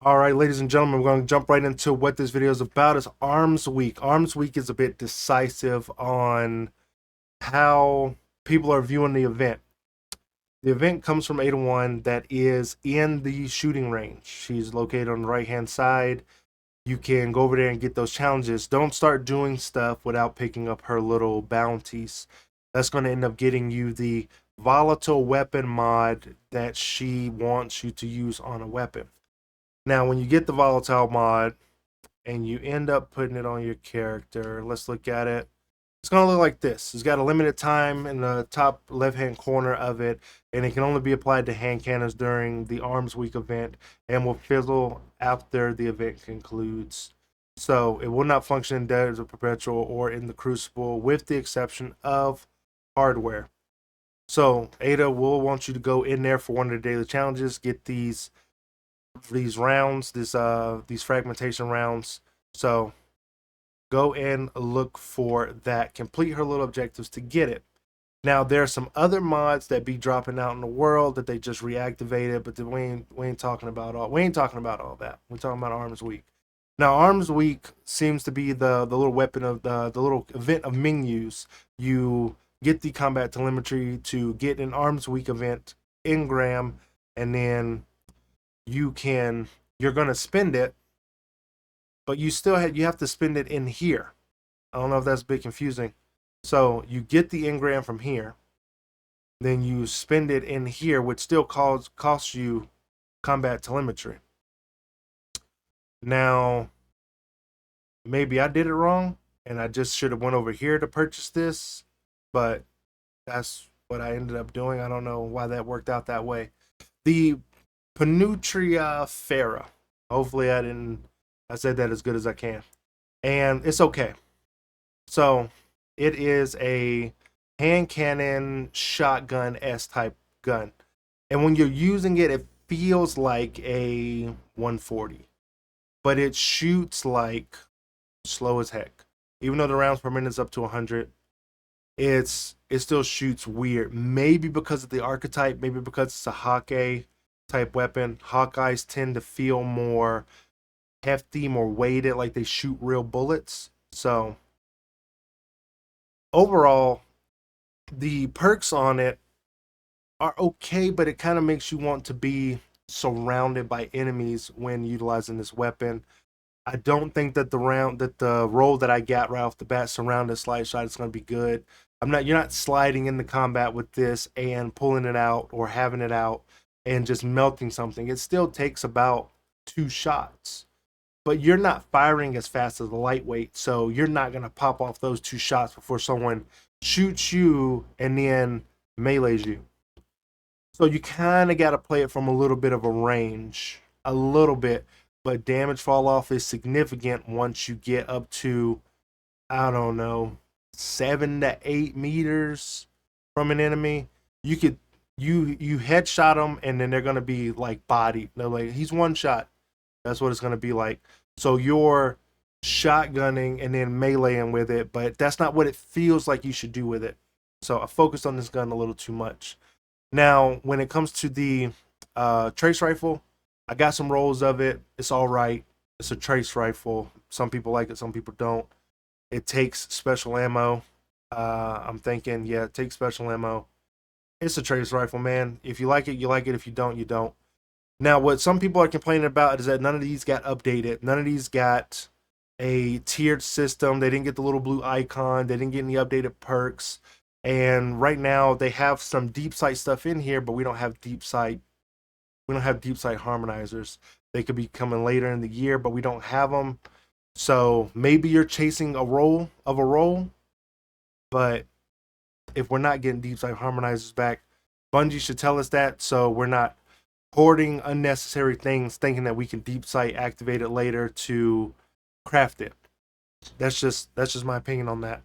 All right, ladies and gentlemen, we're going to jump right into what this video is about. Is Arms Week. Arms Week is a bit decisive on how people are viewing the event. The event comes from Ada One that is in the shooting range. She's located on the right-hand side. You can go over there and get those challenges. Don't start doing stuff without picking up her little bounties. That's going to end up getting you the volatile weapon mod that she wants you to use on a weapon. Now, when you get the volatile mod and you end up putting it on your character, let's look at it. It's going to look like this. It's got a limited time in the top left-hand corner of it, and it can only be applied to hand cannons during the Arms Week event and will fizzle after the event concludes. So it will not function in Dead as a Perpetual or in the Crucible, with the exception of hardware. So Ada will want you to go in there for one of the daily challenges, get these rounds, these fragmentation rounds. So go and look for that. Complete her little objectives to get it. Now there are some other mods that be dropping out in the world that they just reactivated, but we ain't talking about all that. We're talking about Arms Week. Now Arms Week seems to be the little weapon of the little event of menus. You get the combat telemetry to get an Arms Week event engram, and then you're gonna spend it, but you have to spend it in here. I don't know if that's a bit confusing. So you get the engram from here, then you spend it in here, which still costs you combat telemetry. Now, maybe I did it wrong, and I just should have went over here to purchase this, but that's what I ended up doing. I don't know why that worked out that way. The Penutria Farah. Hopefully I said that as good as I can. And it's okay. So it is a hand cannon shotgun S type gun. And when you're using it, it feels like a 140. But it shoots like slow as heck. Even though the rounds per minute is up to 100, it still shoots weird. Maybe because of the archetype, maybe because it's a Hawkeye type weapon. Hawkeyes tend to feel more hefty, more weighted, like they shoot real bullets. So overall, the perks on it are okay, but it kind of makes you want to be surrounded by enemies when utilizing this weapon. I don't think that the roll that I got right off the bat, surrounded slide shot, is going to be good. You're not sliding into combat with this and pulling it out or having it out and just melting something. It still takes about 2 shots, but you're not firing as fast as the lightweight, so you're not going to pop off those 2 shots before someone shoots you and then melees you. So you kind of got to play it from a little bit of a range, a little bit, but damage fall off is significant once you get up to, I don't know, 7 to 8 meters from an enemy. You headshot them, and then they're gonna be like bodied. They're like, he's one shot. That's what it's gonna be like. So you're shotgunning and then meleeing with it, but that's not what it feels like you should do with it. So I focused on this gun a little too much. Now, when it comes to the trace rifle, I got some rolls of it. It's all right. It's a trace rifle. Some people like it, some people don't. It takes special ammo. I'm thinking, yeah, it takes special ammo. It's a trace rifle, man. If you like it, you like it. If you don't, you don't. Now, what some people are complaining about is that none of these got updated. None of these got a tiered system. They didn't get the little blue icon. They didn't get any updated perks. And right now, they have some deep sight stuff in here, but we don't have deep sight. We don't have deep sight harmonizers. They could be coming later in the year, but we don't have them. So maybe you're chasing a roll, but if we're not getting deep sight harmonizers back, Bungie should tell us that, so we're not hoarding unnecessary things thinking that we can deep sight activate it later to craft it. That's just my opinion on that.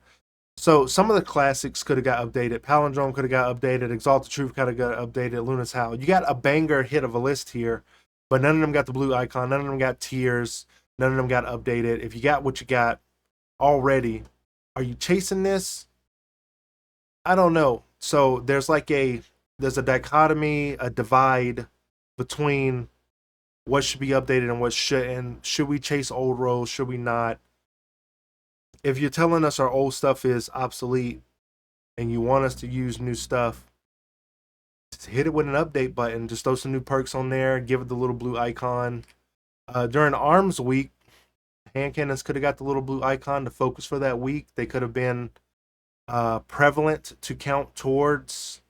So some of the classics could have got updated. Palindrome could have got updated. Exalted Truth could have got updated. Luna's Howl. You got a banger hit of a list here, but none of them got the blue icon. None of them got tiers. None of them got updated. If you got what you got already, are you chasing this? I don't know. So there's a dichotomy, a divide between what should be updated and what shouldn't. Should we chase old roles? Should we not? If you're telling us our old stuff is obsolete and you want us to use new stuff, just hit it with an update button. Just throw some new perks on there. Give it the little blue icon. During Arms Week, hand cannons could have got the little blue icon to focus for that week. They could have been prevalent to count towards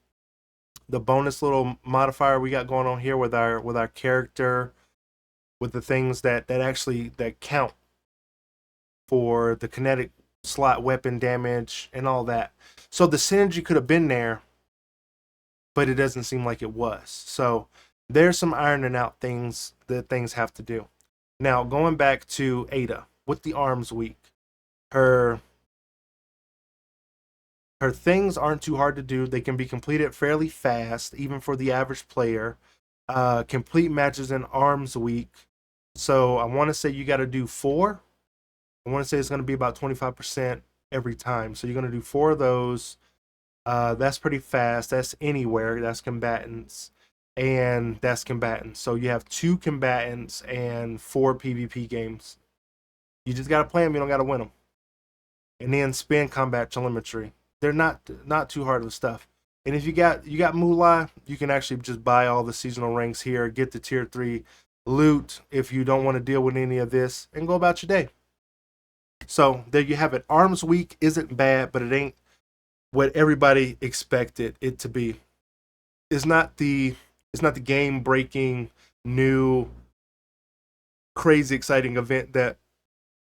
the bonus little modifier we got going on here with our character, with the things that actually that count for the kinetic slot weapon damage and all that. So the synergy could have been there, but it doesn't seem like it was. So there's some ironing out things that things have to do. Now, going back to Ada with the Arms Week, her things aren't too hard to do. They can be completed fairly fast, even for the average player. Complete matches in Arms Week. So I want to say you got to do 4. I want to say it's going to be about 25% every time. So you're going to do 4 of those. That's pretty fast. That's anywhere. That's combatants. And that's combatants. So you have 2 combatants and 4 PvP games. You just got to play them. You don't got to win them. And then spin combat telemetry. They're not too hard of stuff. And if you got Moolah, you can actually just buy all the seasonal ranks here, get the tier 3 loot if you don't want to deal with any of this, and go about your day. So there you have it. Arms Week isn't bad, but it ain't what everybody expected it to be. It's not the game breaking new crazy exciting event that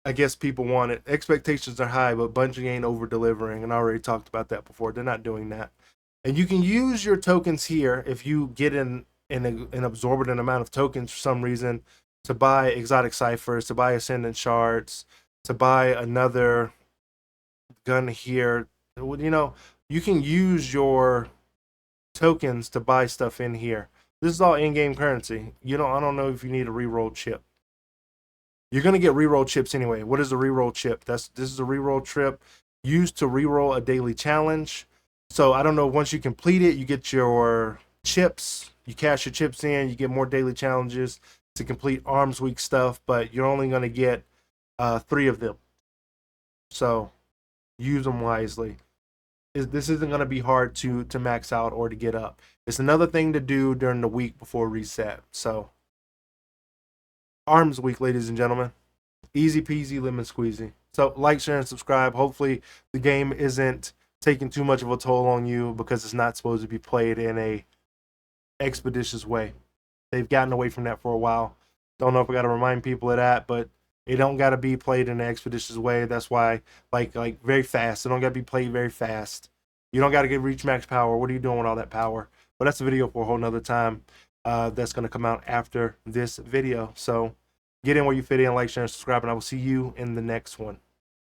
I guess people want it. Expectations are high, but Bungie ain't over delivering, and I already talked about that before. They're not doing that. And you can use your tokens here if you get an absorbent amount of tokens for some reason to buy exotic ciphers, to buy ascendant shards, to buy another gun here. You know, you can use your tokens to buy stuff in here. This is all in-game currency. I don't know if you need a reroll chip. You're going to get reroll chips anyway. What is a reroll chip? This is a reroll trip used to reroll a daily challenge. So I don't know, once you complete it, you get your chips. You cash your chips in, you get more daily challenges to complete Arms Week stuff, but you're only going to get 3 of them. So use them wisely. This isn't going to be hard to max out or to get up. It's another thing to do during the week before reset. So Arms Week, ladies and gentlemen. Easy peasy, lemon squeezy. So like, share, and subscribe. Hopefully the game isn't taking too much of a toll on you because it's not supposed to be played in a expeditious way. They've gotten away from that for a while. Don't know if I got to remind people of that, but it don't got to be played in an expeditious way. That's why, like very fast. It don't got to be played very fast. You don't got to get reach max power. What are you doing with all that power? But that's a video for a whole nother time. That's going to come out after this video. So get in where you fit in, like, share, and subscribe, and I will see you in the next one.